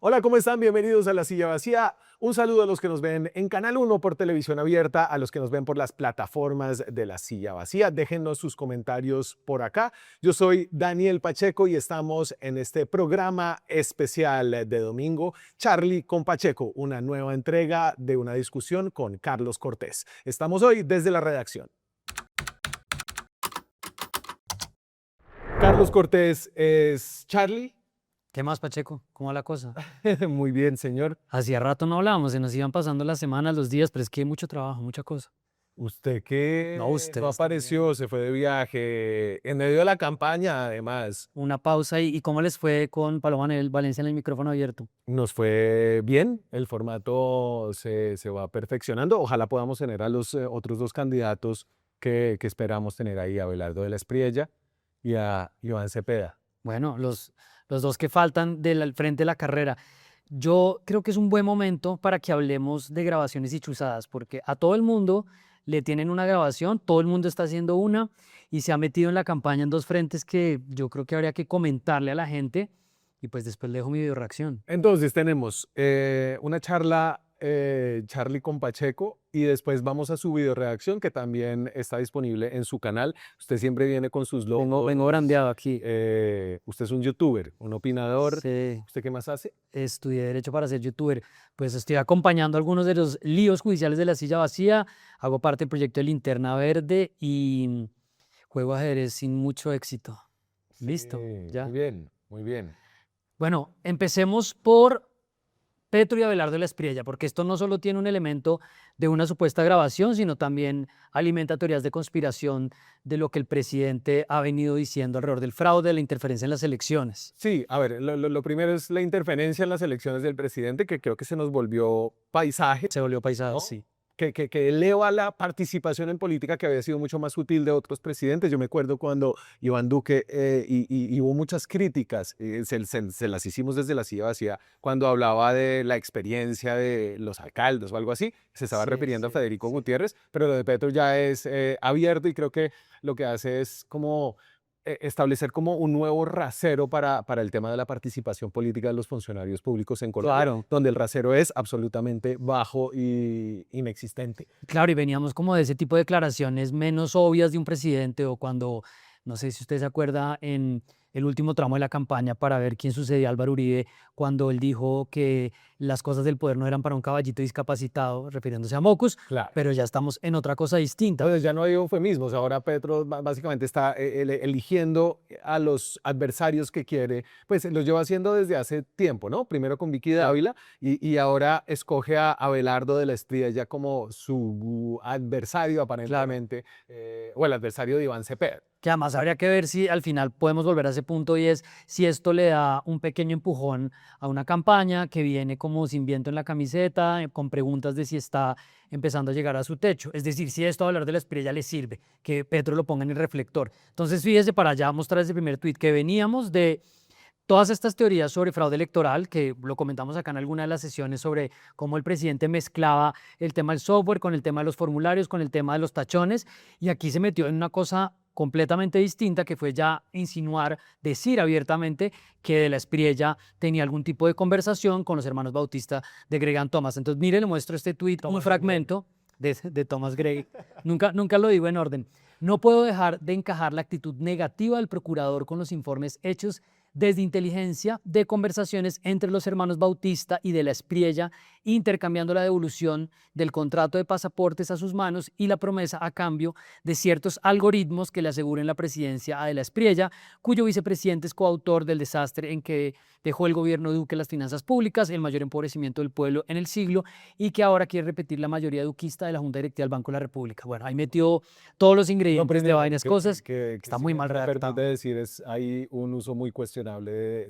Hola, ¿cómo están? Bienvenidos a La Silla Vacía. Un saludo a los que nos ven en Canal 1 por televisión abierta, a los que nos ven por las plataformas de La Silla Vacía. Déjennos sus comentarios por acá. Yo soy Daniel Pacheco y estamos en este programa especial de domingo, Charlie con Pacheco, una nueva entrega de una discusión con Carlos Cortés. Estamos hoy desde la redacción. Carlos Cortés es Charlie. ¿Qué más, Pacheco? ¿Cómo va la cosa? Muy bien, señor. Hacía rato no hablábamos, se nos iban pasando las semanas, los días, pero es que hay mucho trabajo, mucha cosa. Usted No, que no ustedes apareció, también. se fue de viaje, en medio de la campaña, además. Una pausa y ¿cómo les fue con Paloma Valencia en el micrófono abierto? Nos fue bien, el formato se va perfeccionando. Ojalá podamos tener a los otros dos candidatos que esperamos tener ahí, a Abelardo de la Espriella y a Iván Cepeda. Bueno, los dos que faltan del frente de la carrera. Yo creo que es un buen momento para que hablemos de grabaciones y chuzadas, porque a todo el mundo le tienen una grabación, todo el mundo está haciendo una y se ha metido en la campaña en dos frentes que yo creo que habría que comentarle a la gente y pues después le dejo mi video reacción. Entonces tenemos una charla, Charlie con Pacheco, y después vamos a su video redacción que también está disponible en su canal. Usted siempre viene con sus Vengo logos. brandeado aquí. Usted es un youtuber, un opinador. Sí, ¿Usted qué más hace? estudié Derecho para ser youtuber. Pues estoy acompañando algunos de los líos judiciales de la silla vacía. Hago parte del proyecto de Linterna Verde y juego ajedrez sin mucho éxito. Sí, Listo, muy ya. bien, muy bien. Bueno, empecemos por Petro y Abelardo de la Espriella, porque esto no solo tiene un elemento de una supuesta grabación, sino también alimenta teorías de conspiración de lo que el presidente ha venido diciendo alrededor del fraude, de la interferencia en las elecciones. Sí, a ver, lo primero es la interferencia en las elecciones del presidente, que creo que se nos volvió paisaje, Se volvió paisado, ¿no? sí. Que eleva la participación en política que había sido mucho más sutil de otros presidentes. Yo me acuerdo cuando Iván Duque, y hubo muchas críticas, se las hicimos desde La Silla Vacía, cuando hablaba de la experiencia de los alcaldes o algo así, se estaba Sí, refiriendo a sí, Federico sí. Gutiérrez, pero lo de Petro ya es abierto y creo que lo que hace es como establecer como un nuevo rasero para el tema de la participación política de los funcionarios públicos en Colombia, Claro, donde el rasero es absolutamente bajo y inexistente. claro, y veníamos como de ese tipo de declaraciones menos obvias de un presidente o cuando, no sé si usted se acuerda, en el último tramo de la campaña para ver quién sucedía a Álvaro Uribe, cuando él dijo que las cosas del poder no eran para un caballito discapacitado, refiriéndose a Mocus, Claro. pero ya estamos en otra cosa distinta. Entonces ya no hay eufemismos, ahora Petro básicamente está eligiendo a los adversarios que quiere, pues los lleva haciendo desde hace tiempo, ¿no? Primero con Vicky Sí. Dávila y ahora escoge a Abelardo de la Espriella como su adversario Claro. aparentemente, o el adversario de Iván Cepeda. Que además habría que ver si al final podemos volver a ese punto y es si esto le da un pequeño empujón a una campaña que viene como sin viento en la camiseta, con preguntas de si está empezando a llegar a su techo. Es decir, si esto a hablar de la Espriella le sirve, que Petro lo ponga en el reflector. Entonces, fíjese para allá mostrar ese primer tuit que veníamos de todas estas teorías sobre fraude electoral, que lo comentamos acá en alguna de las sesiones sobre cómo el presidente mezclaba el tema del software con el tema de los formularios, con el tema de los tachones, y aquí se metió en una cosa completamente distinta, que fue ya insinuar, decir abiertamente que de la Espriella tenía algún tipo de conversación con los hermanos Bautista de Gregan Thomas. Entonces, mire, le muestro este tuit, un fragmento de Thomas Gray. Nunca lo digo en orden. No puedo dejar de encajar la actitud negativa del procurador con los informes hechos desde inteligencia de conversaciones entre los hermanos Bautista y de la Espriella, intercambiando la devolución del contrato de pasaportes a sus manos y la promesa a cambio de ciertos algoritmos que le aseguren la presidencia a de la Espriella, cuyo vicepresidente es coautor del desastre en que dejó el gobierno Duque las finanzas públicas, el mayor empobrecimiento del pueblo en el siglo y que ahora quiere repetir la mayoría duquista de la Junta Directiva del Banco de la República. Bueno, ahí metió todos los Lo ingredientes de primero vainas, cosas, que está sí muy mal me permite redactado. decir es hay un uso muy cuestionable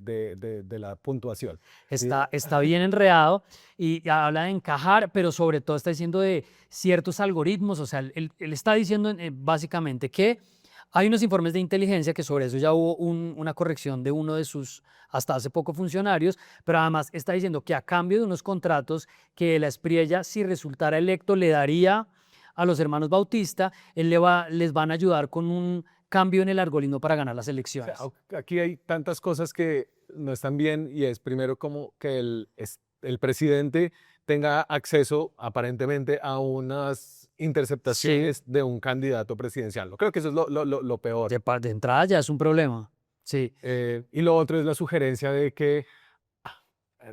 de la puntuación. Sí, Está bien enredado y habla de encajar, pero sobre todo está diciendo de ciertos algoritmos, o sea, él está diciendo básicamente que hay unos informes de inteligencia que sobre eso ya hubo una corrección de uno de sus hasta hace poco funcionarios, pero además está diciendo que a cambio de unos contratos que la Espriella, si resultara electo, le daría a los hermanos Bautista, les van a ayudar con un cambio en el algoritmo para ganar las o sea, elecciones. aquí hay tantas cosas que no están bien, y es primero como que el presidente tenga acceso aparentemente a unas Sí, interceptaciones de un candidato presidencial. No creo que eso es lo peor. de entrada ya es un problema. Sí, Y lo otro es la sugerencia de que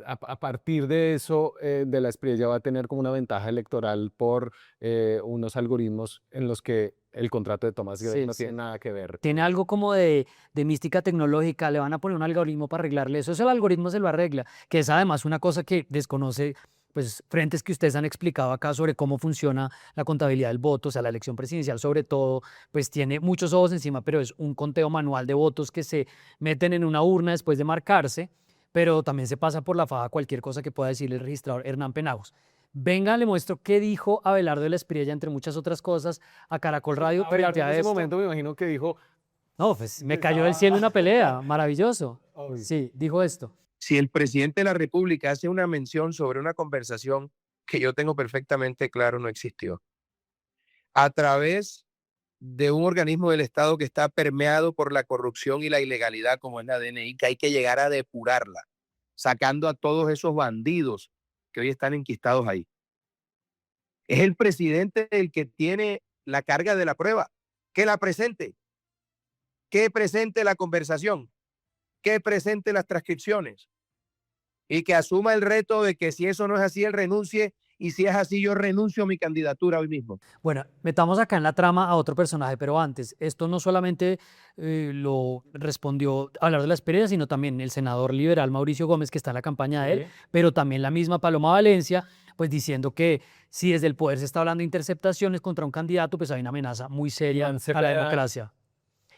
a partir de eso, de la Espriella va a tener como una ventaja electoral por unos algoritmos en los que el contrato de Thomas Gray sí, no tiene sí. nada que ver. Tiene algo como de mística tecnológica, le van a poner un algoritmo para arreglarle eso. Eso el algoritmo se lo arregla, que es además una cosa que desconoce, pues, frentes que ustedes han explicado acá sobre cómo funciona la contabilidad del voto, o sea, la elección presidencial sobre todo, pues tiene muchos ojos encima, pero es un conteo manual de votos que se meten en una urna después de marcarse, pero también se pasa por la faja cualquier cosa que pueda decir el registrador Hernán Penagos. Venga, le muestro qué dijo Abelardo de la Espriella, entre muchas otras cosas, a Caracol Radio Abelardo frente en a ese esto. momento me imagino que dijo, No, pues me cayó del estaba... cielo una pelea, maravilloso. Uy, Sí, dijo esto. Si el presidente de la República hace una mención sobre una conversación que yo tengo perfectamente claro no existió, a través de un organismo del Estado que está permeado por la corrupción y la ilegalidad como es la DNI, que hay que llegar a depurarla, sacando a todos esos bandidos que hoy están enquistados ahí. Es el presidente el que tiene la carga de la prueba, que presente la conversación, que presente las transcripciones y que asuma el reto de que si eso no es así, él renuncie, y si es así, yo renuncio a mi candidatura hoy mismo. Bueno, metamos acá en la trama a otro personaje, pero antes, esto no solamente lo respondió Abelardo de la Espriella, sino también el senador liberal Mauricio Gómez, que está en la campaña de él, sí. pero también la misma Paloma Valencia, pues diciendo que si desde el poder se está hablando de interceptaciones contra un candidato, pues hay una amenaza muy seria Iván a la Cepeda, democracia.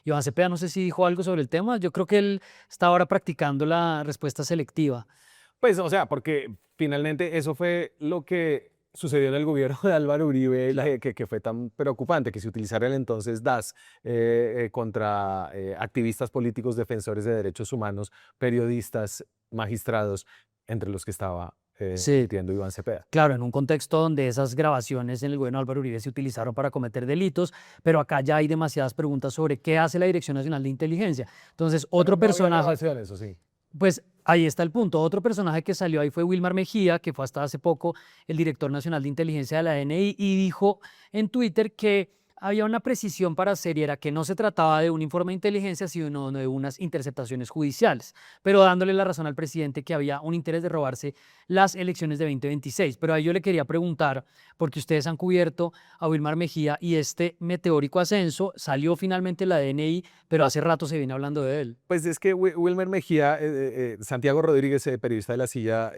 Iván Cepeda, no sé si dijo algo sobre el tema. Yo creo que él está ahora practicando la respuesta selectiva. pues, o sea, porque finalmente eso fue lo que sucedió en el gobierno de Álvaro Uribe, que fue tan preocupante, que se utilizara el entonces DAS contra activistas políticos, defensores de derechos humanos, periodistas, magistrados, entre los que estaba Sí, metiendo Iván Cepeda. claro, en un contexto donde esas grabaciones en el gobierno de Álvaro Uribe se utilizaron para cometer delitos, pero acá ya hay demasiadas preguntas sobre qué hace la Dirección Nacional de Inteligencia. Entonces, Pero otro no había personaje, grabaciones, eso sí. pues ahí está el punto. Otro personaje que salió ahí fue Wilmar Mejía, que fue hasta hace poco el director nacional de inteligencia de la DNI, y dijo en Twitter que había una precisión para hacer y era que no se trataba de un informe de inteligencia, sino de unas interceptaciones judiciales, pero dándole la razón al presidente que había un interés de robarse las elecciones de 2026. Pero ahí yo le quería preguntar, porque ustedes han cubierto a Wilmar Mejía y este meteórico ascenso, salió finalmente la DNI, pero hace rato se viene hablando de él. Pues es que Wilmer Mejía, Santiago Rodríguez, periodista de La Silla,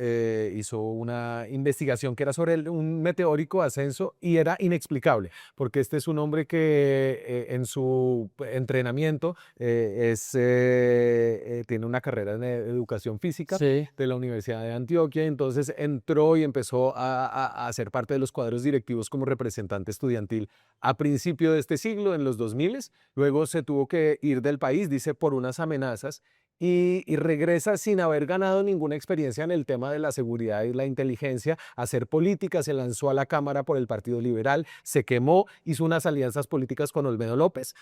hizo una investigación que era sobre un meteórico ascenso y era inexplicable, porque este es un hombre que en su entrenamiento tiene una carrera en educación física Sí. de la Universidad de Antioquia, entonces entró y empezó a ser parte de los cuadros directivos como representante estudiantil a principio de este siglo, en los 2000. Luego se tuvo que ir del país, dice, por unas amenazas, y regresa sin haber ganado ninguna experiencia en el tema de la seguridad y la inteligencia, a hacer política, se lanzó a la Cámara por el Partido Liberal, se quemó, hizo unas alianzas políticas con Olmedo López,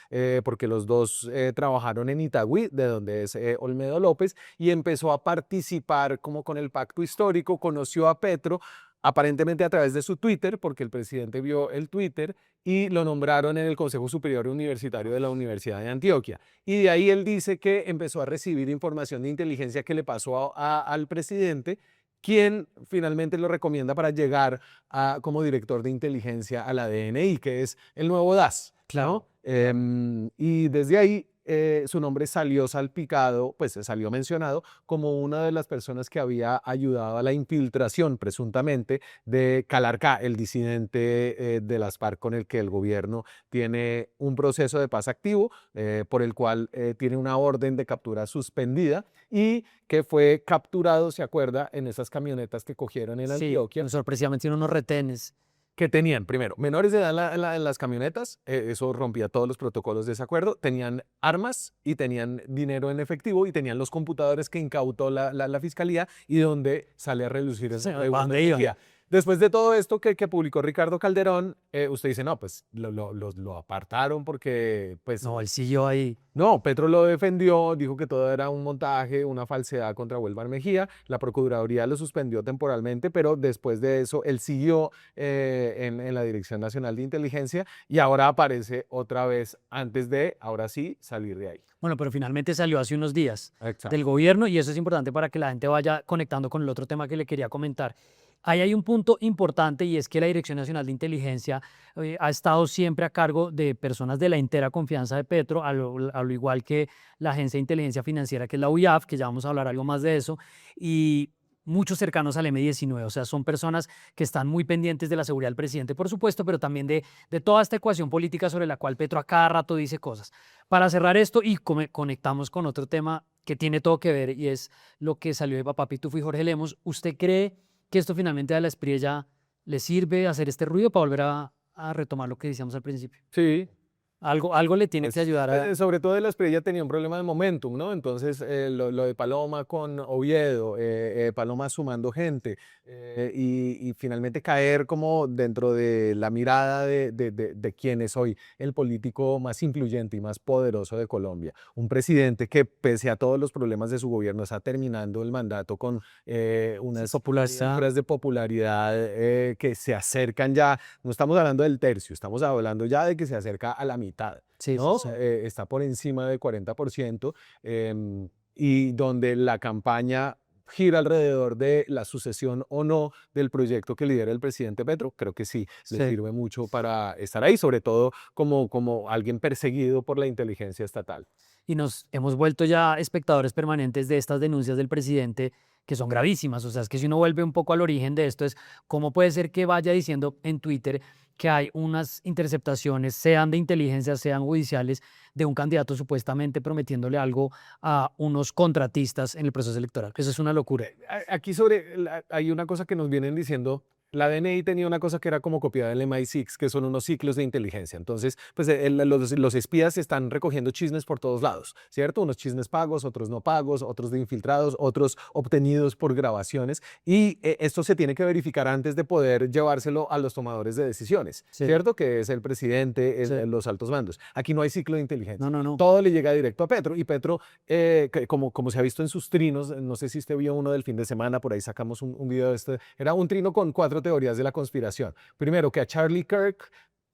porque los dos trabajaron en Itagüí, de donde es Olmedo López, y empezó a participar como con el pacto histórico, conoció a Petro, aparentemente a través de su Twitter, porque el presidente vio el Twitter, y lo nombraron en el Consejo Superior Universitario de la Universidad de Antioquia. Y de ahí él dice que empezó a recibir información de inteligencia que le pasó al presidente, quien finalmente lo recomienda para llegar como director de inteligencia a la DNI, que es el nuevo DAS, ¿no? Y desde ahí su nombre salió salpicado, pues salió mencionado como una de las personas que había ayudado a la infiltración, presuntamente, de Calarcá, el disidente de las FARC con el que el gobierno tiene un proceso de paz activo, por el cual tiene una orden de captura suspendida y que fue capturado, ¿se acuerda?, en esas camionetas que cogieron en Sí, Antioquia, sorpresivamente tiene unos retenes. que tenían, primero, menores de edad en las camionetas, eso rompía todos los protocolos de ese acuerdo, tenían armas y tenían dinero en efectivo y tenían los computadores que incautó la fiscalía y donde sale a relucir Sí, el ¿a dónde iban? Después de todo esto que publicó Ricardo Calderón, usted dice, no, pues lo apartaron porque, pues, No, él siguió ahí. no, Petro lo defendió, dijo que todo era un montaje, una falsedad contra Wilmar Mejía. La Procuraduría lo suspendió temporalmente, pero después de eso él siguió en la Dirección Nacional de Inteligencia y ahora aparece otra vez antes de, ahora sí, salir de ahí. Bueno, pero finalmente salió hace unos días Exacto. del gobierno y eso es importante para que la gente vaya conectando con el otro tema que le quería comentar. Ahí hay un punto importante y es que la Dirección Nacional de Inteligencia ha estado siempre a cargo de personas de la entera confianza de Petro, a lo igual que la Agencia de Inteligencia Financiera, que es la UIAF, que ya vamos a hablar algo más de eso, y muchos cercanos al M-19, o sea, son personas que están muy pendientes de la seguridad del presidente, por supuesto, pero también de toda esta ecuación política sobre la cual Petro a cada rato dice cosas. Para cerrar esto y conectamos con otro tema que tiene todo que ver y es lo que salió de Papá Pitufo y Jorge Lemos, ¿usted cree que esto finalmente a la Espriella le sirve hacer este ruido para volver a retomar lo que decíamos al principio? Sí. Algo le tiene Pues, que ayudar a... sobre todo el Espriella tenía un problema de momentum, ¿no? Entonces, lo de Paloma con Oviedo, Paloma sumando gente y finalmente caer como dentro de la mirada de quién es hoy el político más influyente y más poderoso de Colombia. Un presidente que, pese a todos los problemas de su gobierno, está terminando el mandato con unas popularidad. cifras de popularidad que se acercan ya, no estamos hablando del tercio, estamos hablando ya de que se acerca a la mitad. Sí, ¿No? sí, sí. Está por encima del 40% y donde la campaña gira alrededor de la sucesión o no del proyecto que lidera el presidente Petro. Creo que sí, le Sí. sirve mucho para estar ahí, sobre todo como alguien perseguido por la inteligencia estatal. Y nos hemos vuelto ya espectadores permanentes de estas denuncias del presidente que son gravísimas. O sea, es que si uno vuelve un poco al origen de esto es cómo puede ser que vaya diciendo en Twitter que hay unas interceptaciones, sean de inteligencia, sean judiciales, de un candidato supuestamente prometiéndole algo a unos contratistas en el proceso electoral. Eso es una locura. Aquí hay una cosa que nos vienen diciendo. La DNI tenía una cosa que era como copiada del MI6, que son unos ciclos de inteligencia. Entonces, pues los espías están recogiendo chismes por todos lados, ¿cierto? Unos chismes pagos, otros no pagos, otros de infiltrados, otros obtenidos por grabaciones. Y esto se tiene que verificar antes de poder llevárselo a los tomadores de decisiones, Sí. ¿cierto? Que es el presidente, Sí. Los altos mandos. Aquí no hay ciclo de inteligencia. No, no, no. Todo le llega directo a Petro. Y Petro, como se ha visto en sus trinos, no sé si usted vio uno del fin de semana, por ahí sacamos un video de este, era un trino con 4 teorías de la conspiración. Primero, que a Charlie Kirk,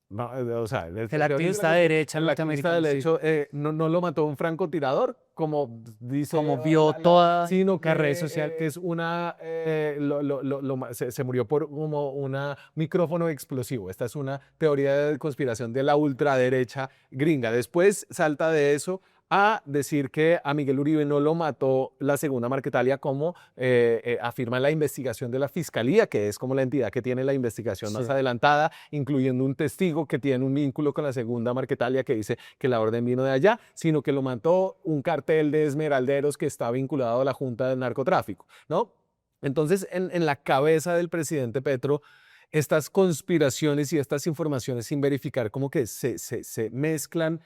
no, o sea, El activista de derecha el activista norteamericano, del sí. hecho, no lo mató un francotirador, como dice, Como vio toda sino que la red social. que es una, se murió por como un micrófono explosivo. Esta es una teoría de conspiración de la ultraderecha gringa. Después salta de eso a decir que a Miguel Uribe no lo mató la segunda Marquetalia, como afirma la investigación de la Fiscalía, que es como la entidad que tiene la investigación más Sí. adelantada, incluyendo un testigo que tiene un vínculo con la segunda Marquetalia que dice que la orden vino de allá, sino que lo mató un cartel de esmeralderos que está vinculado a la Junta del Narcotráfico, ¿no? Entonces, en la cabeza del presidente Petro, estas conspiraciones y estas informaciones sin verificar como que se mezclan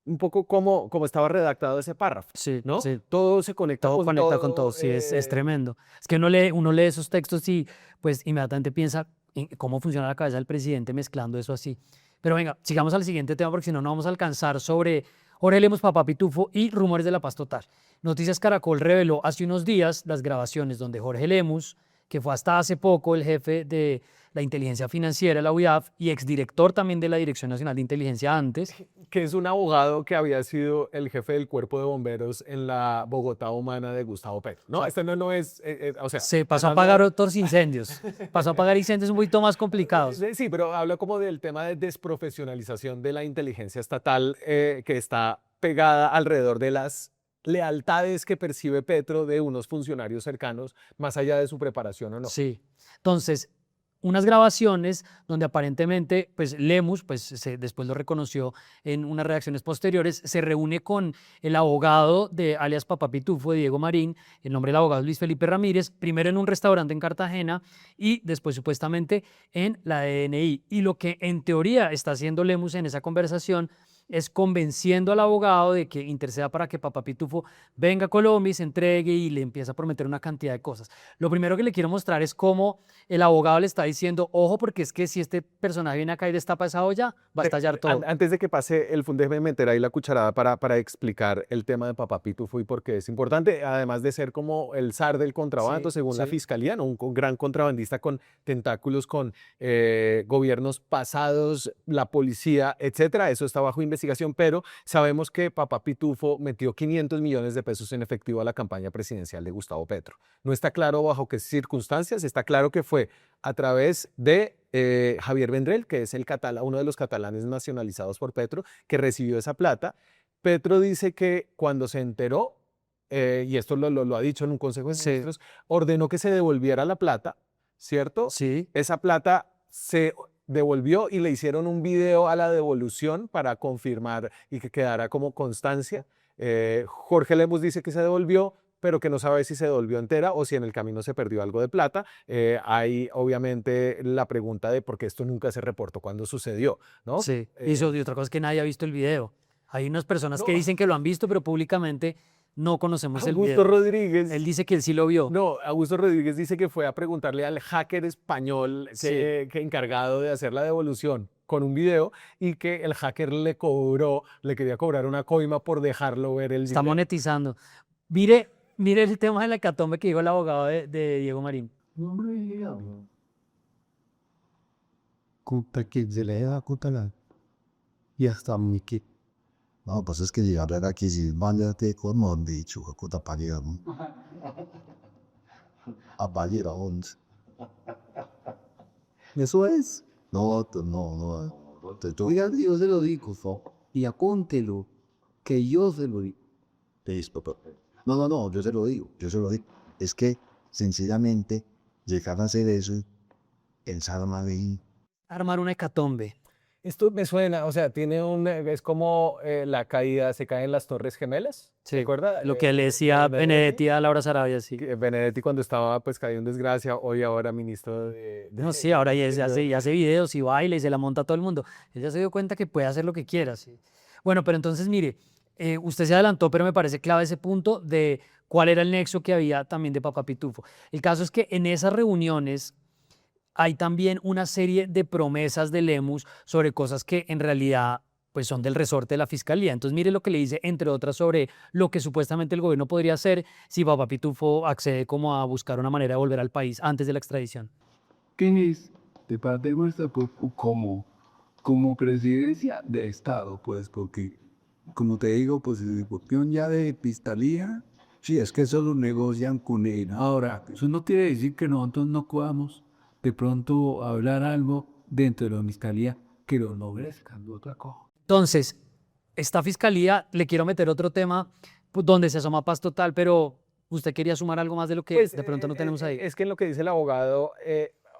un poco como estaba redactado ese párrafo, Sí, ¿no? sí. Todo se conecta Todo con conecta con todo, sí, es tremendo. Es que uno lee esos textos y pues inmediatamente piensa en cómo funciona la cabeza del presidente mezclando eso así. Pero venga, sigamos al siguiente tema porque si no, no vamos a alcanzar sobre Jorge Lemos, Papá Pitufo y rumores de la paz total. Noticias Caracol reveló hace unos días las grabaciones donde Jorge Lemos, que fue hasta hace poco el jefe de la inteligencia financiera, la UIAF, y exdirector también de la Dirección Nacional de Inteligencia antes. Que es un abogado que había sido el jefe del cuerpo de bomberos en la Bogotá humana de Gustavo Petro, ¿no? Esto no es, o sea... Se pasó a apagar otros incendios. Pasó a apagar incendios un poquito más complicados. Sí, pero habla como del tema de desprofesionalización de la inteligencia estatal que está pegada alrededor de las lealtades que percibe Petro de unos funcionarios cercanos, más allá de su preparación o no. Sí. Entonces, unas grabaciones donde aparentemente, pues Lemus, después lo reconoció en unas reacciones posteriores, se reúne con el abogado de alias Papá Pitufo, Diego Marín, el nombre del abogado es Luis Felipe Ramírez, primero en un restaurante en Cartagena y después supuestamente en la DNI. Y lo que en teoría está haciendo Lemus en esa conversación es convenciendo al abogado de que interceda para que Papá Pitufo venga a Colombia y se entregue y le empieza a prometer una cantidad de cosas. Lo primero que le quiero mostrar es cómo el abogado le está diciendo, ojo, porque es que si este personaje viene acá y destapa esa olla, va a estallar todo. Antes de que pase el fundeo, déjeme meter ahí la cucharada para explicar el tema de Papá Pitufo y por qué es importante, además de ser como el zar del contrabando, Sí, según la sí. fiscalía, ¿no? Un gran contrabandista con tentáculos con gobiernos pasados, la policía, etcétera. Eso está bajo investigación, pero sabemos que Papá Pitufo metió 500 millones de pesos en efectivo a la campaña presidencial de Gustavo Petro. No está claro bajo qué circunstancias, está claro que fue a través de Javier Vendrell, que es uno de los catalanes nacionalizados por Petro, que recibió esa plata. Petro dice que cuando se enteró, y esto lo ha dicho en un consejo de Sí, ministros, ordenó que se devolviera la plata, ¿cierto? sí. Esa plata se devolvió y le hicieron un video a la devolución para confirmar y que quedara como constancia. Jorge Lemus dice que se devolvió, pero que no sabe si se devolvió entera o si en el camino se perdió algo de plata. Hay obviamente la pregunta de por qué esto nunca se reportó cuando sucedió, ¿no? Sí, y otra cosa es que nadie ha visto el video. Hay unas personas que No, dicen que lo han visto, pero públicamente no conocemos el Augusto video. Rodríguez. Él dice que él sí lo vio. No, Augusto Rodríguez dice que fue a preguntarle al hacker español Sí. que encargado de hacer la devolución con un video y que el hacker le quería cobrar una coima por dejarlo ver el Está video. monetizando. Mire el tema de la hecatombe que dijo el abogado de Diego Marín. Kuta kidzelea kutala. Ya está mi kit. No, pues es que llegar aquí si váyate con mon dicho, kuta paría. A valer a 11. Eso es. No, no. Oiga, yo se lo digo, y acóntelo, que yo se lo digo. Listo, perfecto. No, yo se lo digo. Es que, sencillamente, llegar a hacer eso, pensar más bien. Armar una hecatombe. Esto me suena, o sea, es como la caída, se caen las Torres Gemelas, ¿se Sí, acuerda? lo que le decía Benedetti a Laura Sarabia, sí. Benedetti cuando estaba pues caído en desgracia, hoy ahora ministro No, sí, ahora ya de- hace videos y baila y se la monta a todo el mundo. Él ya se dio cuenta que puede hacer lo que quiera, sí. Bueno, pero entonces, mire, usted se adelantó, pero me parece clave ese punto de cuál era el nexo que había también de Papá Pitufo. El caso es que en esas reuniones hay también una serie de promesas de Lemus sobre cosas que en realidad pues son del resorte de la fiscalía. Entonces mire lo que le dice, entre otras, sobre lo que supuestamente el gobierno podría hacer si Papá Pitufo accede como a buscar una manera de volver al país antes de la extradición. ¿Qué es de parte nuestra como presidencia de Estado? Pues porque, como te digo, pues en cuestión ya de fiscalía, sí, es que eso lo negocian con él. Ahora, eso no quiere decir que nosotros no podamos de pronto hablar algo dentro de la fiscalía que lo enobrezca, no otra cosa. Entonces, esta fiscalía, le quiero meter otro tema pues, donde se asoma paz total, pero usted quería sumar algo más de lo que Pues, de pronto no tenemos ahí. Es que en lo que dice el abogado,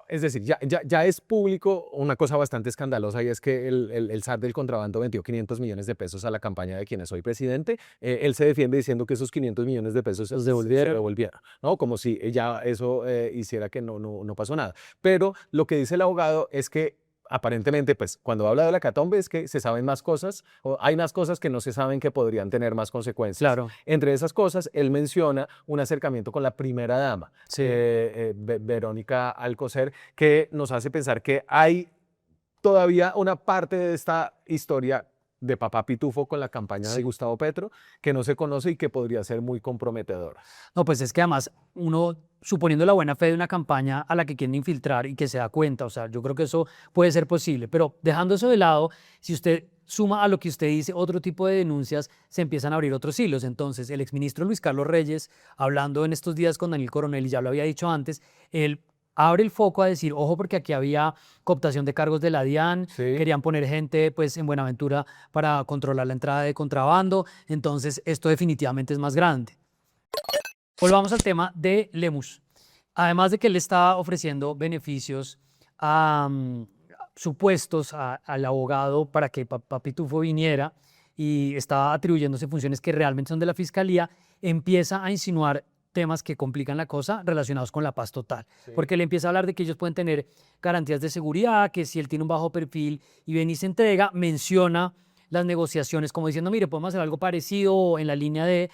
es decir, ya es público una cosa bastante escandalosa y es que el zar del contrabando vendió 500 millones de pesos a la campaña de quien soy presidente. Él se defiende diciendo que esos 500 millones de pesos Los se devolvieron. devolvieron, ¿no? Como si ya eso hiciera que no pasó nada. Pero lo que dice el abogado es que aparentemente, pues cuando habla de la hecatombe es que se saben más cosas, o hay más cosas que no se saben que podrían tener más consecuencias. Claro, Entre esas cosas, él menciona un acercamiento con la primera dama, sí. Verónica Alcocer, que nos hace pensar que hay todavía una parte de esta historia de Papá Pitufo con la campaña Sí. de Gustavo Petro que no se conoce y que podría ser muy comprometedora. No, pues es que además uno, suponiendo la buena fe de una campaña a la que quieren infiltrar y que se da cuenta, o sea, yo creo que eso puede ser posible, pero dejando eso de lado, si usted suma a lo que usted dice otro tipo de denuncias, se empiezan a abrir otros hilos. Entonces, el exministro Luis Carlos Reyes, hablando en estos días con Daniel Coronel, y ya lo había dicho antes, él abre el foco a decir, ojo, porque aquí había cooptación de cargos de la DIAN, Sí. querían poner gente pues en Buenaventura para controlar la entrada de contrabando, entonces esto definitivamente es más grande. Volvamos al tema de Lemus. Además de que él está ofreciendo beneficios supuestos al abogado para que Papá Pitufo viniera y está atribuyéndose funciones que realmente son de la fiscalía, empieza a insinuar temas que complican la cosa relacionados con la paz total. Sí. Porque él empieza a hablar de que ellos pueden tener garantías de seguridad, que si él tiene un bajo perfil y ven y se entrega, menciona las negociaciones, como diciendo, mire, podemos hacer algo parecido en la línea de,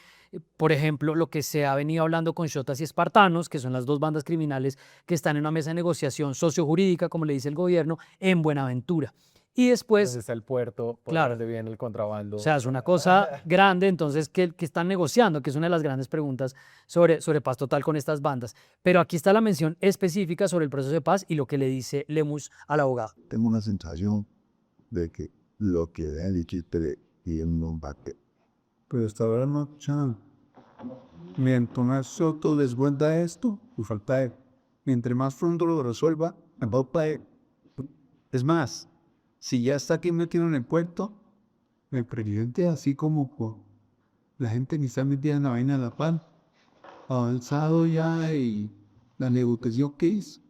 por ejemplo, lo que se ha venido hablando con Xotas y Espartanos, que son las dos bandas criminales que están en una mesa de negociación sociojurídica, como le dice el gobierno, en Buenaventura. Y después, Entonces está el puerto por claro, donde viene el contrabando. o sea, es una cosa grande, entonces, ¿qué están negociando? Que es una de las grandes preguntas sobre paz total con estas bandas. Pero aquí está la mención específica sobre el proceso de paz y lo que le dice Lemus al abogado. Tengo una sensación de que lo que le han dicho ustedes y él no va a quedar. Pero hasta ahora no, mientras Soto descuenta esto, y falta él. Mientras más pronto lo resuelva, mejor para él. Es más, si ya está aquí metido en el puerto, el presidente, así como la gente que está metida en la vaina de la paz, ha avanzado ya y la negociación que hizo.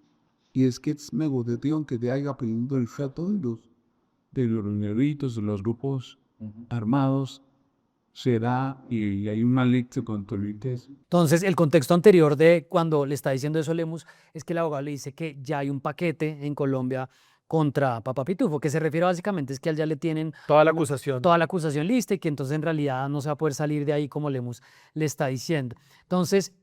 Y es que es negociación que te haya pedido el trato de los negritos, de los grupos armados, será, y hay una ley que controla eso. Entonces, el contexto anterior de cuando le está diciendo eso Lemus es que el abogado le dice que ya hay un paquete en Colombia contra Papá Pitufo, que se refiere básicamente es que a él ya le tienen Toda la acusación. toda la acusación lista y que entonces en realidad no se va a poder salir de ahí como Lemus le está diciendo. Entonces,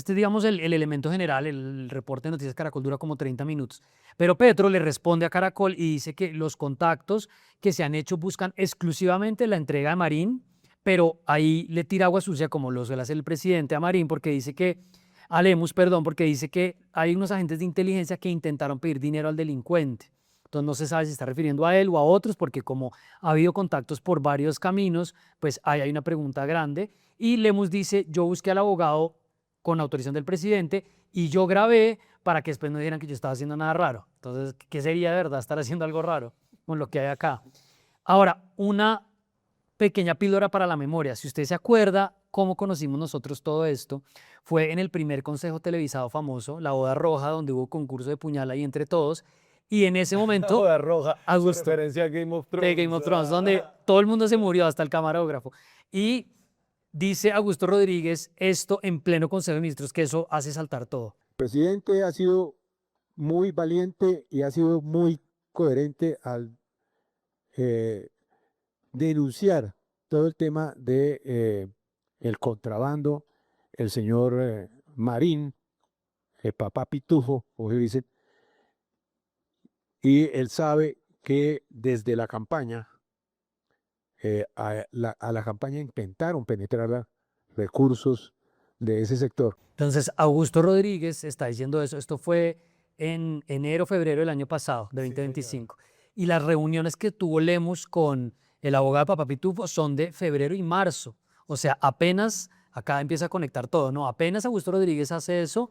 digamos, el elemento general, el reporte de Noticias Caracol dura como 30 minutos, pero Petro le responde a Caracol y dice que los contactos que se han hecho buscan exclusivamente la entrega de Marín, pero ahí le tira agua sucia como lo suele hacer el presidente a Marín porque dice que a Lemus, perdón, porque dice que hay unos agentes de inteligencia que intentaron pedir dinero al delincuente. Entonces no se sabe si está refiriendo a él o a otros, porque como ha habido contactos por varios caminos, pues ahí hay una pregunta grande. Y Lemus dice, yo busqué al abogado con autorización del presidente y yo grabé para que después no dijeran que yo estaba haciendo nada raro. Entonces, ¿qué sería de verdad estar haciendo algo raro con lo que hay acá? Ahora, una pequeña píldora para la memoria. Si usted se acuerda cómo conocimos nosotros todo esto, fue en el primer consejo televisado famoso, La Boda Roja, donde hubo concurso de puñal ahí entre todos. Y en ese momento, Toda roja. Augusto, Referencia a Game of Thrones. de Game of Thrones, donde todo el mundo se murió, hasta el camarógrafo. Y dice Augusto Rodríguez esto en pleno Consejo de Ministros, que eso hace saltar todo. El presidente ha sido muy valiente y ha sido muy coherente al denunciar todo el tema de el contrabando, el señor Marín, el papá Pitufo, como se dice, y él sabe que desde la campaña, a la campaña intentaron penetrar recursos de ese sector. Entonces, Augusto Rodríguez está diciendo eso. Esto fue en enero, febrero del año pasado, de 2025. Y las reuniones que tuvo Lemus con el abogado de Papá Pitufo son de febrero y marzo. O sea, apenas, acá empieza a conectar todo, ¿no? Apenas Augusto Rodríguez hace eso,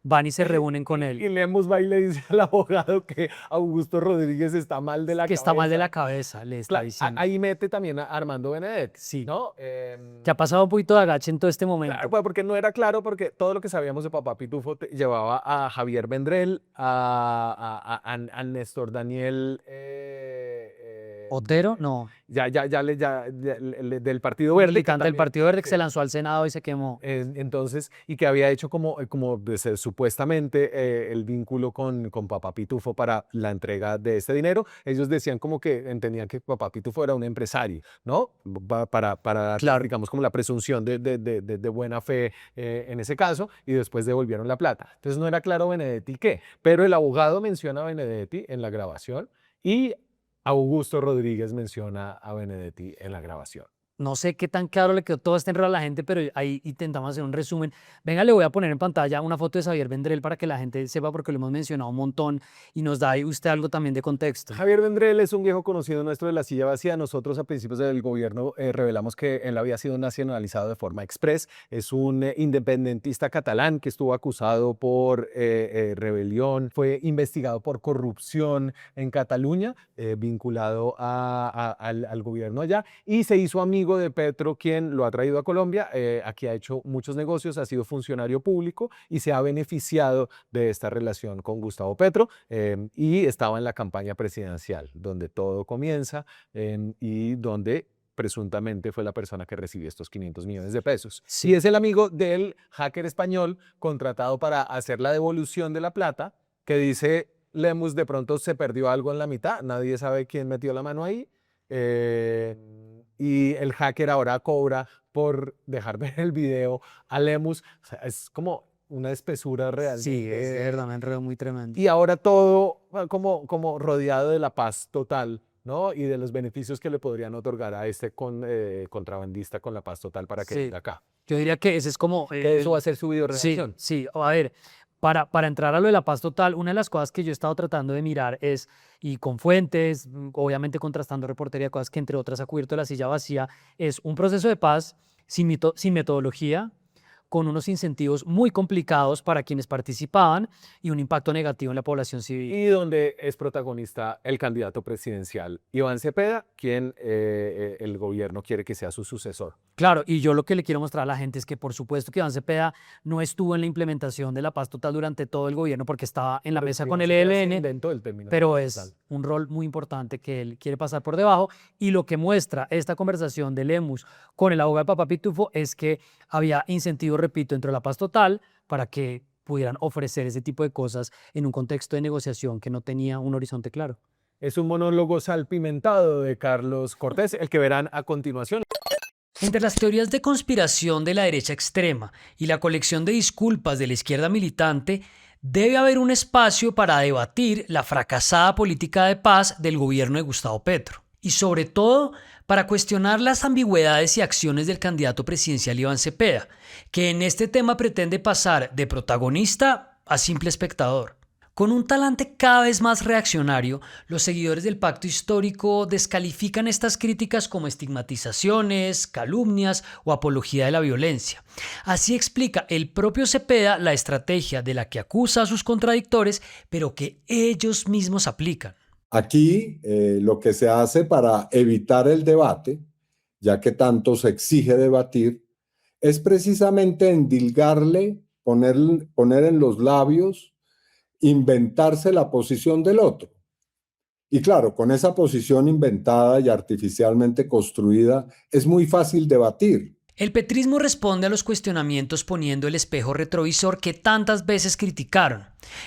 van y se reúnen con Y él. Lemus va y le dice al abogado que Augusto Rodríguez está mal de la Que cabeza. está mal de la cabeza, le está diciendo. Ahí mete también a Armando Benedetti. Sí. ¿No? Que ha pasado un poquito de agache en todo este momento. Claro, pues, porque no era claro, porque todo lo que sabíamos de Papá Pitufo llevaba a Javier Vendrell, a Néstor Daniel. ¿Otero? No. Del Partido Verde. Militante del también- Partido Verde que sí. se lanzó al Senado y se quemó. Entonces, y que había hecho como pues, supuestamente el vínculo con Papá Pitufo para la entrega de este dinero. Ellos decían como que entendían que Papá Pitufo era un empresario, ¿no? Para dar, Claro. digamos, como la presunción de buena fe en ese caso, y después devolvieron la plata. Entonces no era claro Benedetti qué, pero el abogado menciona a Benedetti en la grabación y Augusto Rodríguez menciona a Benedetti en la grabación. No sé qué tan claro le quedó todo este enredo a la gente, pero ahí intentamos hacer un resumen. Venga, le voy a poner en pantalla una foto de Xavier Vendrell para que la gente sepa, porque lo hemos mencionado un montón y nos da ahí usted algo también de contexto. Javier Vendrell es un viejo conocido nuestro de la silla vacía. Nosotros a principios del gobierno revelamos que él había sido nacionalizado de forma express. Es un independentista catalán que estuvo acusado por rebelión, fue investigado por corrupción en Cataluña, vinculado al gobierno allá, y se hizo amigo de Petro, quien lo ha traído a Colombia. Aquí ha hecho muchos negocios, ha sido funcionario público y se ha beneficiado de esta relación con Gustavo Petro, y estaba en la campaña presidencial, donde todo comienza y donde presuntamente fue la persona que recibió estos 500 millones de pesos. Sí. Y es el amigo del hacker español contratado para hacer la devolución de la plata, que dice Lemus de pronto se perdió algo en la mitad, nadie sabe quién metió la mano ahí. Y el hacker ahora cobra por dejar ver el video a Lemus. O sea, es como una espesura realmente. Sí, es de verdad un enredo muy tremendo. Y ahora todo como rodeado de la paz total, ¿no? Y de los beneficios que le podrían otorgar a este contrabandista con la paz total para que Sí. venga acá. Yo diría que ese es como... Que eso va a ser su video Sí, reacción. sí. A ver, para entrar a lo de la paz total, una de las cosas que yo he estado tratando de mirar es, y con fuentes, obviamente contrastando reportería, cosas que entre otras ha cubierto La Silla Vacía, es un proceso de paz sin metodología, con unos incentivos muy complicados para quienes participaban y un impacto negativo en la población civil. Y donde es protagonista el candidato presidencial Iván Cepeda, quien el gobierno quiere que sea su sucesor. Claro, y yo lo que le quiero mostrar a la gente es que por supuesto que Iván Cepeda no estuvo en la implementación de la paz total durante todo el gobierno porque estaba en la mesa con el ELN, Inventó el término pero paz es total. un rol muy importante que él quiere pasar por debajo. Y lo que muestra esta conversación de Lemus con el abogado de Papá Pitufo es que había incentivos, repito, dentro de la paz total para que pudieran ofrecer ese tipo de cosas en un contexto de negociación que no tenía un horizonte claro. Es un monólogo salpimentado de Carlos Cortés, el que verán a continuación. Entre las teorías de conspiración de la derecha extrema y la colección de disculpas de la izquierda militante, debe haber un espacio para debatir la fracasada política de paz del gobierno de Gustavo Petro. Y sobre todo, para cuestionar las ambigüedades y acciones del candidato presidencial Iván Cepeda, que en este tema pretende pasar de protagonista a simple espectador. Con un talante cada vez más reaccionario, los seguidores del pacto histórico descalifican estas críticas como estigmatizaciones, calumnias o apología de la violencia. Así explica el propio Cepeda la estrategia de la que acusa a sus contradictores, pero que ellos mismos aplican. Aquí lo que se hace para evitar el debate, ya que tanto se exige debatir, es precisamente endilgarle, poner en los labios, inventarse la posición del otro. Y claro, con esa posición inventada y artificialmente construida, es muy fácil debatir. El petrismo responde a los cuestionamientos poniendo el espejo retrovisor que tantas veces criticaron.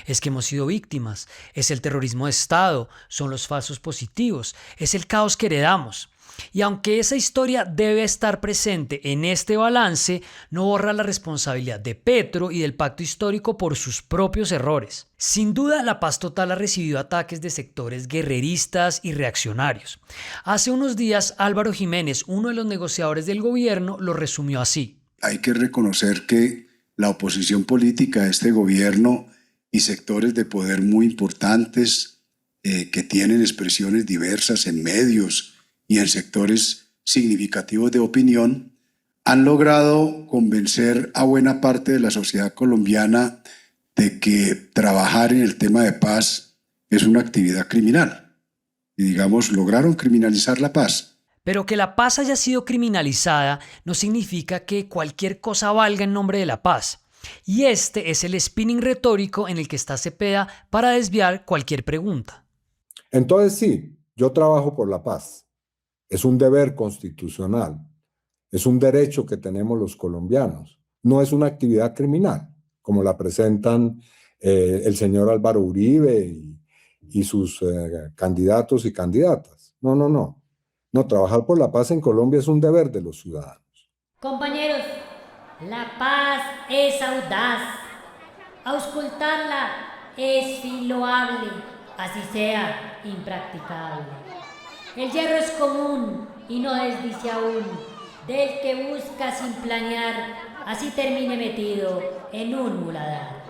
Es que hemos sido víctimas, es el terrorismo de Estado, son los falsos positivos, es el caos que heredamos. Y aunque esa historia debe estar presente en este balance, no borra la responsabilidad de Petro y del pacto histórico por sus propios errores. Sin duda, la paz total ha recibido ataques de sectores guerreristas y reaccionarios. Hace unos días, Álvaro Jiménez, uno de los negociadores del gobierno, lo resumió así. Hay que reconocer que la oposición política a este gobierno y sectores de poder muy importantes que tienen expresiones diversas en medios y en sectores significativos de opinión, han logrado convencer a buena parte de la sociedad colombiana de que trabajar en el tema de paz es una actividad criminal. Y digamos, lograron criminalizar la paz. Pero que la paz haya sido criminalizada no significa que cualquier cosa valga en nombre de la paz. Y este es el spinning retórico en el que está Cepeda para desviar cualquier pregunta. Entonces sí, yo trabajo por la paz. Es un deber constitucional, es un derecho que tenemos los colombianos, no es una actividad criminal, como la presentan el señor Álvaro Uribe y sus candidatos y candidatas. No, no, no. No, trabajar por la paz en Colombia es un deber de los ciudadanos. Compañeros, la paz es audaz, auscultarla es loable, así sea impracticable. El hierro es común y no desdice aún, del que busca sin planear, así termine metido en un muladar.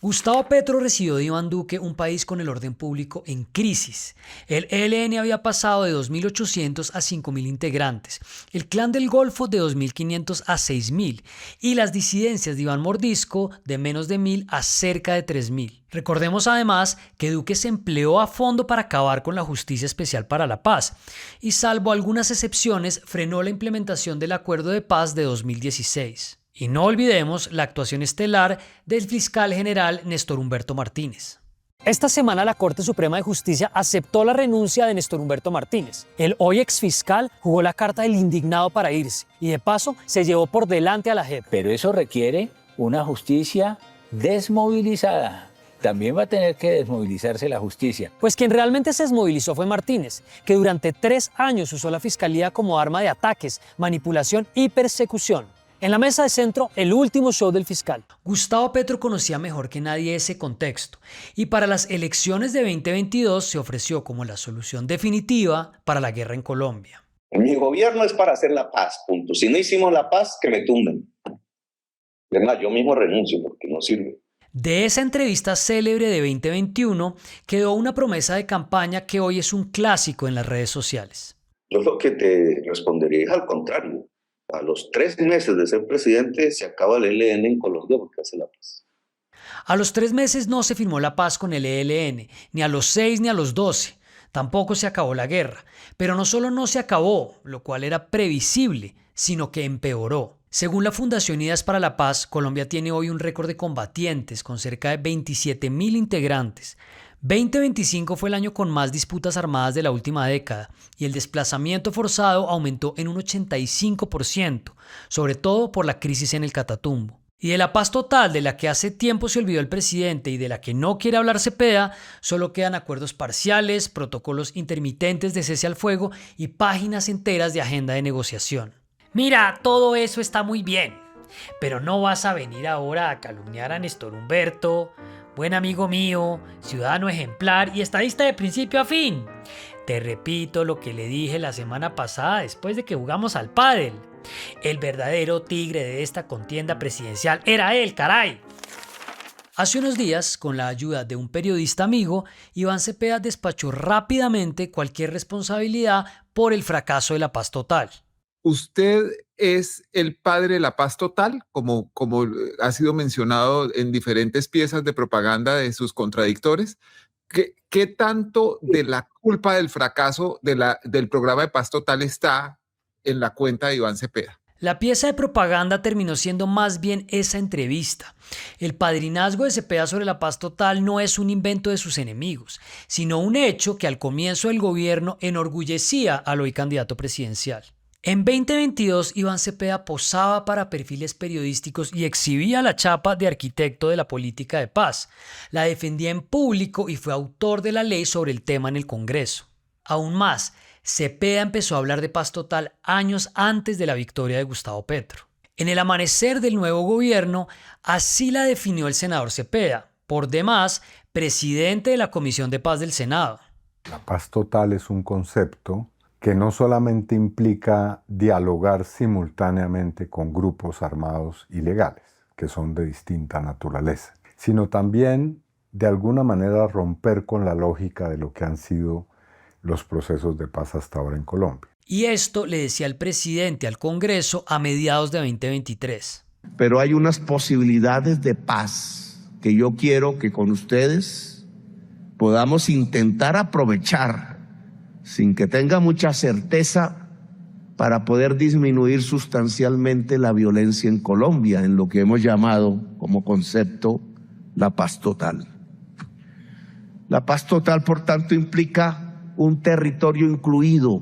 Gustavo Petro recibió de Iván Duque un país con el orden público en crisis. El ELN había pasado de 2.800 a 5.000 integrantes, el Clan del Golfo de 2.500 a 6.000 y las disidencias de Iván Mordisco de menos de 1.000 a cerca de 3.000. Recordemos además que Duque se empleó a fondo para acabar con la Justicia Especial para la Paz y, salvo algunas excepciones, frenó la implementación del Acuerdo de Paz de 2016. Y no olvidemos la actuación estelar del fiscal general Néstor Humberto Martínez. Esta semana la Corte Suprema de Justicia aceptó la renuncia de Néstor Humberto Martínez. El hoy exfiscal jugó la carta del indignado para irse y de paso se llevó por delante a la JEP. Pero eso requiere una justicia desmovilizada también va a tener que desmovilizarse la justicia. Pues quien realmente se desmovilizó fue Martínez, que durante 3 años usó la fiscalía como arma de ataques, manipulación y persecución. En la mesa de centro, el último show del fiscal. Gustavo Petro conocía mejor que nadie ese contexto y para las elecciones de 2022 se ofreció como la solución definitiva para la guerra en Colombia. Mi gobierno es para hacer la paz, punto. Si no hicimos la paz, que me tumben. Es más, yo mismo renuncio porque no sirve. De esa entrevista célebre de 2021 quedó una promesa de campaña que hoy es un clásico en las redes sociales. Yo lo que te respondería es al contrario. A los 3 meses de ser presidente se acaba el ELN en Colombia porque hace la paz. A los 3 meses no se firmó la paz con el ELN, ni a los 6 ni a los 12. Tampoco se acabó la guerra. Pero no solo no se acabó, lo cual era previsible, sino que empeoró. Según la Fundación Unidas para la Paz, Colombia tiene hoy un récord de combatientes con cerca de 27.000 integrantes. 2025 fue el año con más disputas armadas de la última década y el desplazamiento forzado aumentó en un 85%, sobre todo por la crisis en el Catatumbo. Y de la paz total de la que hace tiempo se olvidó el presidente y de la que no quiere hablar Cepeda, solo quedan acuerdos parciales, protocolos intermitentes de cese al fuego y páginas enteras de agenda de negociación. Mira, todo eso está muy bien, pero no vas a venir ahora a calumniar a Néstor Humberto, buen amigo mío, ciudadano ejemplar y estadista de principio a fin. Te repito lo que le dije la semana pasada después de que jugamos al pádel. El verdadero tigre de esta contienda presidencial era él, caray. Hace unos días, con la ayuda de un periodista amigo, Iván Cepeda despachó rápidamente cualquier responsabilidad por el fracaso de la paz total. Usted es el padre de la paz total, como ha sido mencionado en diferentes piezas de propaganda de sus contradictores. ¿Qué tanto de la culpa del fracaso del programa de paz total está en la cuenta de Iván Cepeda? La pieza de propaganda terminó siendo más bien esa entrevista. El padrinazgo de Cepeda sobre la paz total no es un invento de sus enemigos, sino un hecho que al comienzo del gobierno enorgullecía al hoy candidato presidencial. En 2022, Iván Cepeda posaba para perfiles periodísticos y exhibía la chapa de arquitecto de la política de paz. La defendía en público y fue autor de la ley sobre el tema en el Congreso. Aún más, Cepeda empezó a hablar de paz total años antes de la victoria de Gustavo Petro. En el amanecer del nuevo gobierno, así la definió el senador Cepeda, por demás, presidente de la Comisión de Paz del Senado. La paz total es un concepto que no solamente implica dialogar simultáneamente con grupos armados ilegales, que son de distinta naturaleza, sino también de alguna manera romper con la lógica de lo que han sido los procesos de paz hasta ahora en Colombia. Y esto le decía el presidente al Congreso a mediados de 2023. Pero hay unas posibilidades de paz que yo quiero que con ustedes podamos intentar aprovechar sin que tenga mucha certeza para poder disminuir sustancialmente la violencia en Colombia, en lo que hemos llamado como concepto la paz total. La paz total, por tanto, implica un territorio incluido,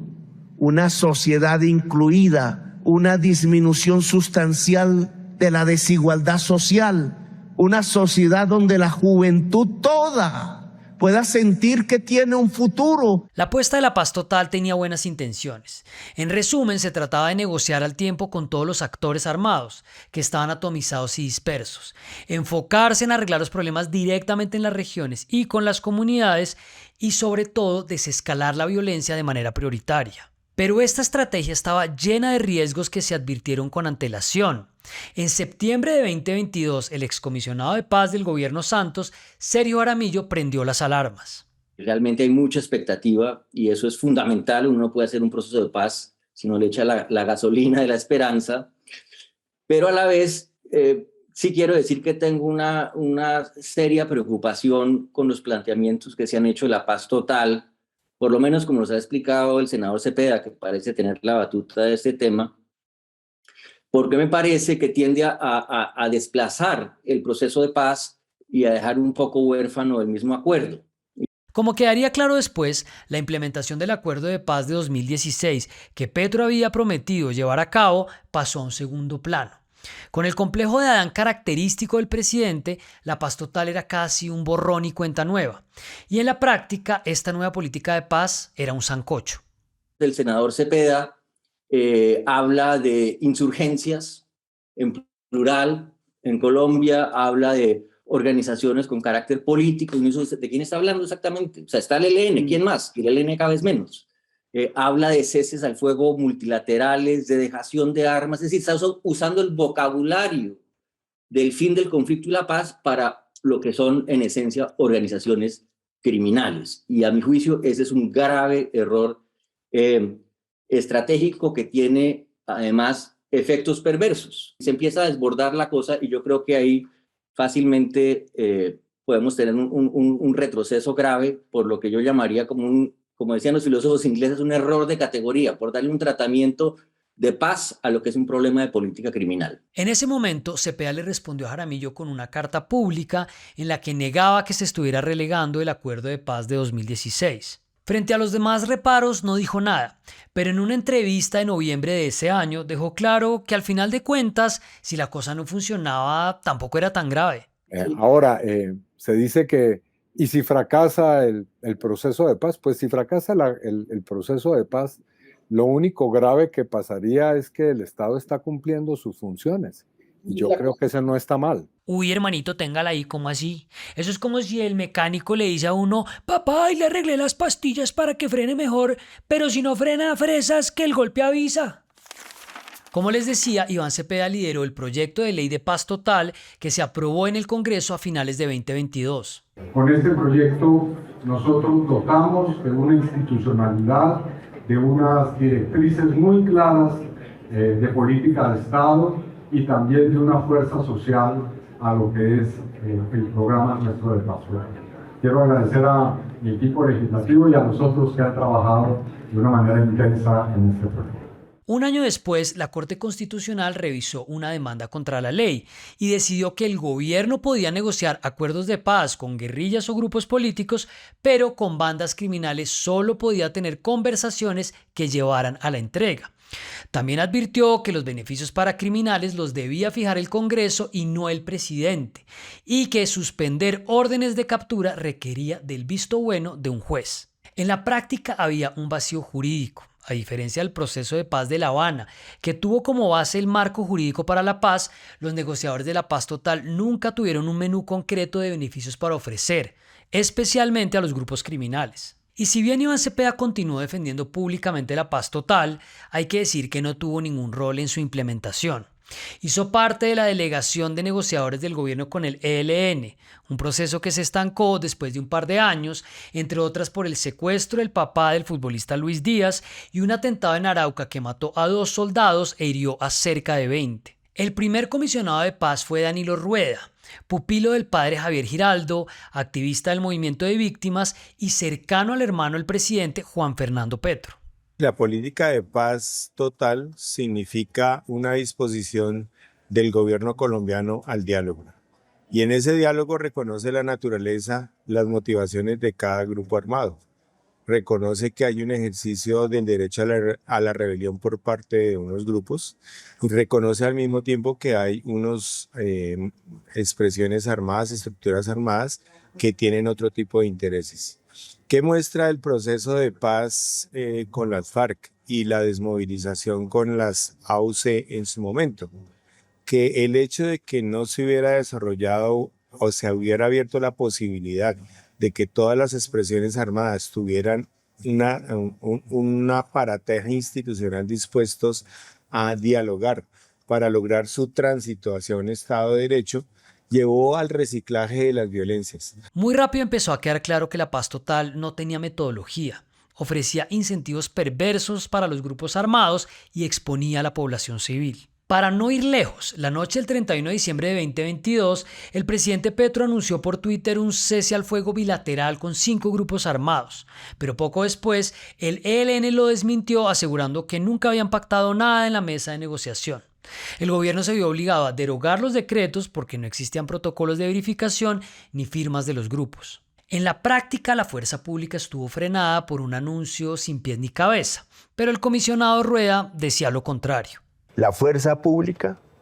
una sociedad incluida, una disminución sustancial de la desigualdad social, una sociedad donde la juventud toda pueda sentir que tiene un futuro. La apuesta de la paz total tenía buenas intenciones. En resumen, se trataba de negociar al tiempo con todos los actores armados, que estaban atomizados y dispersos, enfocarse en arreglar los problemas directamente en las regiones y con las comunidades y sobre todo desescalar la violencia de manera prioritaria. Pero esta estrategia estaba llena de riesgos que se advirtieron con antelación. En septiembre de 2022, el excomisionado de paz del gobierno Santos, Sergio Jaramillo, prendió las alarmas. Realmente hay mucha expectativa y eso es fundamental. Uno no puede hacer un proceso de paz si no le echa la gasolina de la esperanza. Pero a la vez, sí quiero decir que tengo una seria preocupación con los planteamientos que se han hecho de la paz total, por lo menos como nos ha explicado el senador Cepeda, que parece tener la batuta de este tema, porque me parece que tiende a desplazar el proceso de paz y a dejar un poco huérfano el mismo acuerdo. Como quedaría claro después, la implementación del Acuerdo de Paz de 2016 que Petro había prometido llevar a cabo pasó a un segundo plano. Con el complejo de Adán característico del presidente, la paz total era casi un borrón y cuenta nueva. Y en la práctica, esta nueva política de paz era un sancocho. El senador Cepeda habla de insurgencias en plural. En Colombia habla de organizaciones con carácter político. ¿De quién está hablando exactamente? O sea, está el ELN, ¿quién más? Y el ELN cada vez menos. Habla de ceses al fuego multilaterales, de dejación de armas, es decir, está usando el vocabulario del fin del conflicto y la paz para lo que son, en esencia, organizaciones criminales. Y a mi juicio, ese es un grave error estratégico que tiene, además, efectos perversos. Se empieza a desbordar la cosa y yo creo que ahí fácilmente podemos tener un retroceso grave por lo que yo llamaría como decían los filósofos ingleses, un error de categoría, por darle un tratamiento de paz a lo que es un problema de política criminal. En ese momento, Cepeda le respondió a Jaramillo con una carta pública en la que negaba que se estuviera relegando el acuerdo de paz de 2016. Frente a los demás reparos no dijo nada, pero en una entrevista de noviembre de ese año dejó claro que al final de cuentas, si la cosa no funcionaba, tampoco era tan grave. Ahora, se dice que y si fracasa el proceso de paz, pues si fracasa el proceso de paz, lo único grave que pasaría es que el Estado está cumpliendo sus funciones. Y yo creo que eso no está mal. Uy, hermanito, téngala ahí, ¿cómo así? Eso es como si el mecánico le dice a uno, papá, y le arreglé las pastillas para que frene mejor, pero si no frena a fresas, que el golpe avisa. Como les decía, Iván Cepeda lideró el proyecto de ley de paz total que se aprobó en el Congreso a finales de 2022. Con este proyecto nosotros dotamos de una institucionalidad, de unas directrices muy claras de política de Estado y también de una fuerza social a lo que es el programa nuestro de paz. Quiero agradecer a mi equipo legislativo y a los otros que han trabajado de una manera intensa en este proyecto. Un año después, la Corte Constitucional revisó una demanda contra la ley y decidió que el gobierno podía negociar acuerdos de paz con guerrillas o grupos políticos, pero con bandas criminales solo podía tener conversaciones que llevaran a la entrega. También advirtió que los beneficios para criminales los debía fijar el Congreso y no el presidente, y que suspender órdenes de captura requería del visto bueno de un juez. En la práctica había un vacío jurídico. A diferencia del proceso de paz de La Habana, que tuvo como base el marco jurídico para la paz, los negociadores de la paz total nunca tuvieron un menú concreto de beneficios para ofrecer, especialmente a los grupos criminales. Y si bien Iván Cepeda continuó defendiendo públicamente la paz total, hay que decir que no tuvo ningún rol en su implementación. Hizo parte de la delegación de negociadores del gobierno con el ELN, un proceso que se estancó después de un par de años, entre otras por el secuestro del papá del futbolista Luis Díaz y un atentado en Arauca que mató a 2 soldados e hirió a cerca de 20. El primer comisionado de paz fue Danilo Rueda, pupilo del padre Javier Giraldo, activista del movimiento de víctimas y cercano al hermano del presidente Juan Fernando Petro. La política de paz total significa una disposición del gobierno colombiano al diálogo. Y en ese diálogo reconoce la naturaleza, las motivaciones de cada grupo armado. Reconoce que hay un ejercicio del derecho a la rebelión por parte de unos grupos. Y reconoce al mismo tiempo que hay unas expresiones armadas, estructuras armadas que tienen otro tipo de intereses. ¿Qué muestra el proceso de paz con las FARC y la desmovilización con las AUC en su momento? Que el hecho de que no se hubiera desarrollado o se hubiera abierto la posibilidad de que todas las expresiones armadas tuvieran un aparato institucional dispuestos a dialogar para lograr su tránsito hacia un Estado de Derecho, llevó al reciclaje de las violencias. Muy rápido empezó a quedar claro que la paz total no tenía metodología, ofrecía incentivos perversos para los grupos armados y exponía a la población civil. Para no ir lejos, la noche del 31 de diciembre de 2022, el presidente Petro anunció por Twitter un cese al fuego bilateral con 5 grupos armados, pero poco después el ELN lo desmintió asegurando que nunca habían pactado nada en la mesa de negociación. El gobierno se vio obligado a derogar los decretos porque no existían protocolos de verificación ni firmas de los grupos. En la práctica, la fuerza pública estuvo frenada por un anuncio sin pies ni cabeza, pero el comisionado Rueda decía lo contrario. La fuerza pública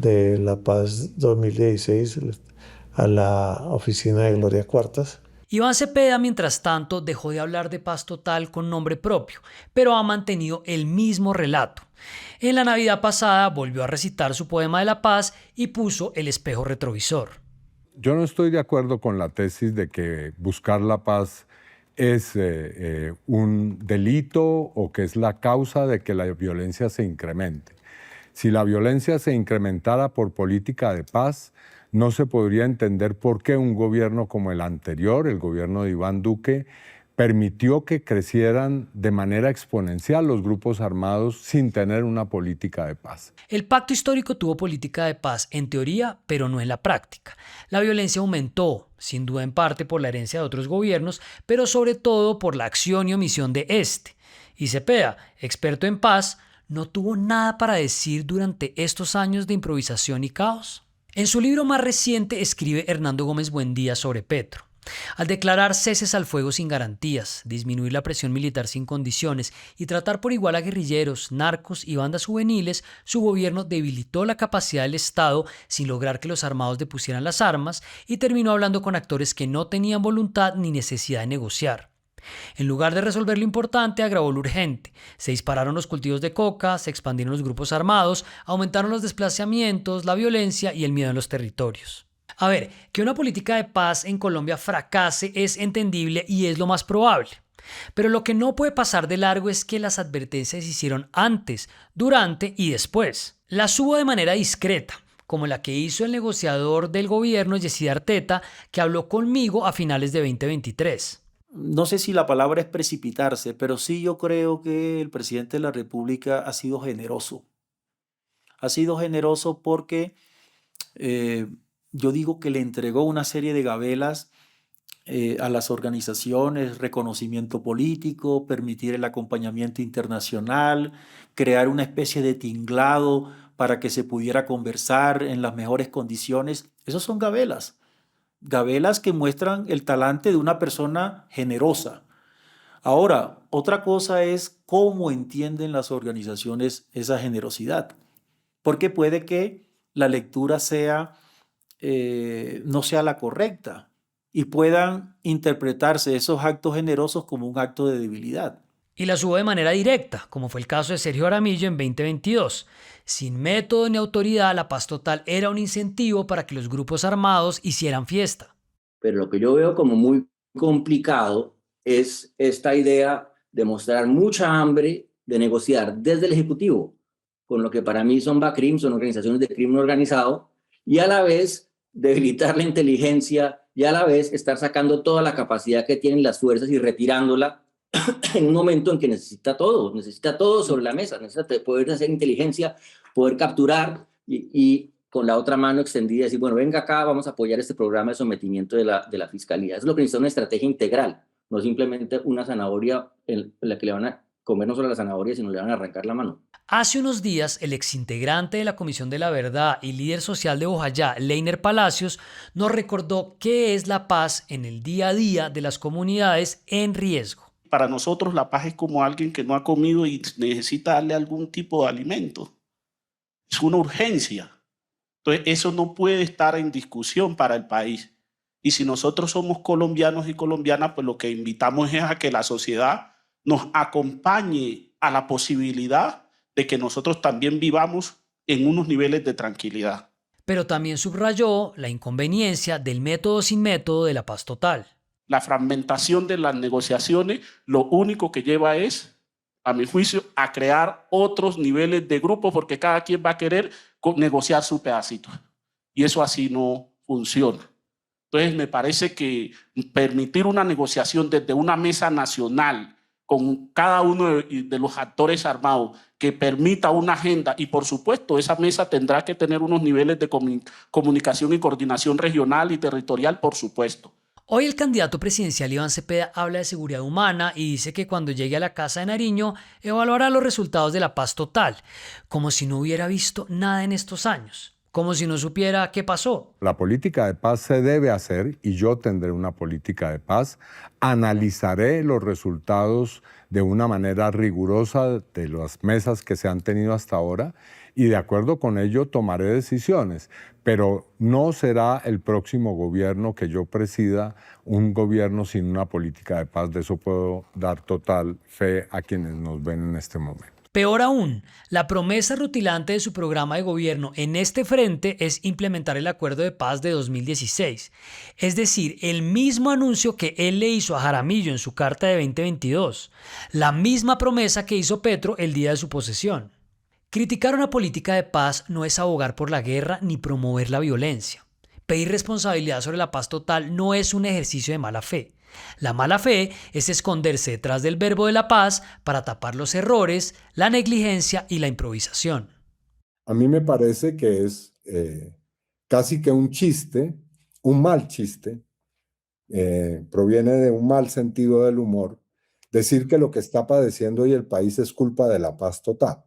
de la Paz 2016 a la oficina de Gloria Cuartas. Iván Cepeda, mientras tanto, dejó de hablar de paz total con nombre propio, pero ha mantenido el mismo relato. En la Navidad pasada volvió a recitar su poema de la paz y puso el espejo retrovisor. Yo no estoy de acuerdo con la tesis de que buscar la paz es un delito o que es la causa de que la violencia se incremente. Si la violencia se incrementara por política de paz, no se podría entender por qué un gobierno como el anterior, el gobierno de Iván Duque, permitió que crecieran de manera exponencial los grupos armados sin tener una política de paz. El pacto histórico tuvo política de paz en teoría, pero no en la práctica. La violencia aumentó, sin duda en parte por la herencia de otros gobiernos, pero sobre todo por la acción y omisión de este. Y Cepeda, experto en paz, no tuvo nada para decir durante estos años de improvisación y caos. En su libro más reciente escribe Hernando Gómez Buendía sobre Petro. Al declarar ceses al fuego sin garantías, disminuir la presión militar sin condiciones y tratar por igual a guerrilleros, narcos y bandas juveniles, su gobierno debilitó la capacidad del Estado sin lograr que los armados depusieran las armas y terminó hablando con actores que no tenían voluntad ni necesidad de negociar. En lugar de resolver lo importante, agravó lo urgente. Se dispararon los cultivos de coca, se expandieron los grupos armados, aumentaron los desplazamientos, la violencia y el miedo en los territorios. A ver, que una política de paz en Colombia fracase es entendible y es lo más probable. Pero lo que no puede pasar de largo es que las advertencias se hicieron antes, durante y después. Las hubo de manera discreta, como la que hizo el negociador del gobierno, Yesid Arteta, que habló conmigo a finales de 2023. No sé si la palabra es precipitarse, pero sí yo creo que el presidente de la República ha sido generoso. Ha sido generoso porque yo digo que le entregó una serie de gabelas a las organizaciones, reconocimiento político, permitir el acompañamiento internacional, crear una especie de tinglado para que se pudiera conversar en las mejores condiciones. Esos son gabelas. Gabelas que muestran el talante de una persona generosa. Ahora, otra cosa es cómo entienden las organizaciones esa generosidad, porque puede que la lectura no sea la correcta y puedan interpretarse esos actos generosos como un acto de debilidad. Y las hubo de manera directa, como fue el caso de Sergio Jaramillo en 2022. Sin método ni autoridad, la paz total era un incentivo para que los grupos armados hicieran fiesta. Pero lo que yo veo como muy complicado es esta idea de mostrar mucha hambre de negociar desde el Ejecutivo, con lo que para mí son BACRIM, son organizaciones de crimen organizado, y a la vez debilitar la inteligencia y a la vez estar sacando toda la capacidad que tienen las fuerzas y retirándola en un momento en que necesita todo sobre la mesa, necesita poder hacer inteligencia, poder capturar y con la otra mano extendida decir, bueno, venga acá, vamos a apoyar este programa de sometimiento de la Fiscalía. Eso es lo que necesita una estrategia integral, no simplemente una zanahoria en la que le van a comer no solo la zanahoria, sino le van a arrancar la mano. Hace unos días, el exintegrante de la Comisión de la Verdad y líder social de Bojayá, Leiner Palacios, nos recordó qué es la paz en el día a día de las comunidades en riesgo. Para nosotros la paz es como alguien que no ha comido y necesita darle algún tipo de alimento. Es una urgencia. Entonces eso no puede estar en discusión para el país. Y si nosotros somos colombianos y colombianas, pues lo que invitamos es a que la sociedad nos acompañe a la posibilidad de que nosotros también vivamos en unos niveles de tranquilidad. Pero también subrayó la inconveniencia del método sin método de la paz total. La fragmentación de las negociaciones lo único que lleva es, a mi juicio, a crear otros niveles de grupos porque cada quien va a querer negociar su pedacito. Y eso así no funciona. Entonces me parece que permitir una negociación desde una mesa nacional con cada uno de los actores armados que permita una agenda y por supuesto esa mesa tendrá que tener unos niveles de comunicación y coordinación regional y territorial, por supuesto. Hoy el candidato presidencial Iván Cepeda habla de seguridad humana y dice que cuando llegue a la Casa de Nariño evaluará los resultados de la paz total, como si no hubiera visto nada en estos años, como si no supiera qué pasó. La política de paz se debe hacer y yo tendré una política de paz. Analizaré los resultados de una manera rigurosa de las mesas que se han tenido hasta ahora y de acuerdo con ello tomaré decisiones, pero no será el próximo gobierno que yo presida un gobierno sin una política de paz. De eso puedo dar total fe a quienes nos ven en este momento. Peor aún, la promesa rutilante de su programa de gobierno en este frente es implementar el acuerdo de paz de 2016, es decir, el mismo anuncio que él le hizo a Jaramillo en su carta de 2022, la misma promesa que hizo Petro el día de su posesión. Criticar una política de paz no es abogar por la guerra ni promover la violencia. Pedir responsabilidad sobre la paz total no es un ejercicio de mala fe. La mala fe es esconderse detrás del verbo de la paz para tapar los errores, la negligencia y la improvisación. A mí me parece que es casi que un chiste, un mal chiste, proviene de un mal sentido del humor, decir que lo que está padeciendo hoy el país es culpa de la paz total.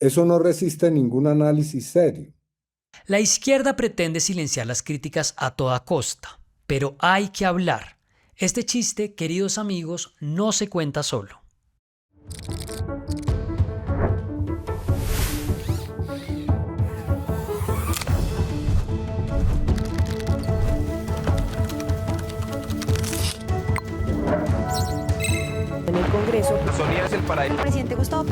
Eso no resiste ningún análisis serio. La izquierda pretende silenciar las críticas a toda costa. Pero hay que hablar. Este chiste, queridos amigos, no se cuenta solo. En el Congreso, Sonia es el paraíso. presidente Gustavo